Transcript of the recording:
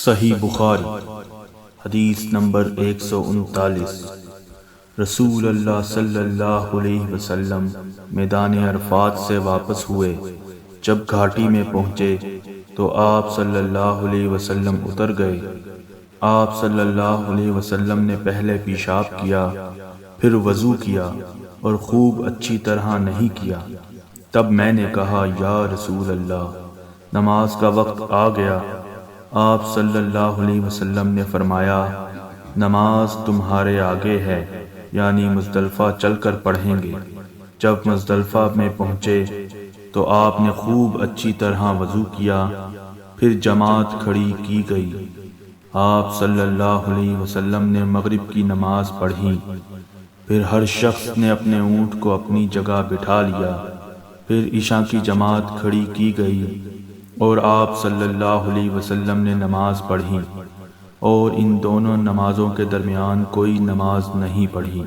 صحیح بخاری حدیث نمبر 139۔ رسول اللہ صلی اللہ علیہ وسلم میدان عرفات سے واپس ہوئے۔ جب گھاٹی میں پہنچے تو آپ صلی اللہ علیہ وسلم اتر گئے۔ آپ صلی اللہ علیہ وسلم نے پہلے پیشاب کیا، پھر وضو کیا اور خوب اچھی طرح نہیں کیا۔ تب میں نے کہا، یا رسول اللہ، نماز کا وقت آ گیا۔ آپ صلی اللہ علیہ وسلم نے فرمایا، نماز تمہارے آگے ہے، یعنی مزدلفہ چل کر پڑھیں گے۔ جب مزدلفہ میں پہنچے تو آپ نے خوب اچھی طرح وضو کیا، پھر جماعت کھڑی کی گئی۔ آپ صلی اللہ علیہ وسلم نے مغرب کی نماز پڑھی، پھر ہر شخص نے اپنے اونٹ کو اپنی جگہ بٹھا لیا۔ پھر عشاء کی جماعت کھڑی کی گئی اور آپ صلی اللہ علیہ وسلم نے نماز پڑھی، اور ان دونوں نمازوں کے درمیان کوئی نماز نہیں پڑھی۔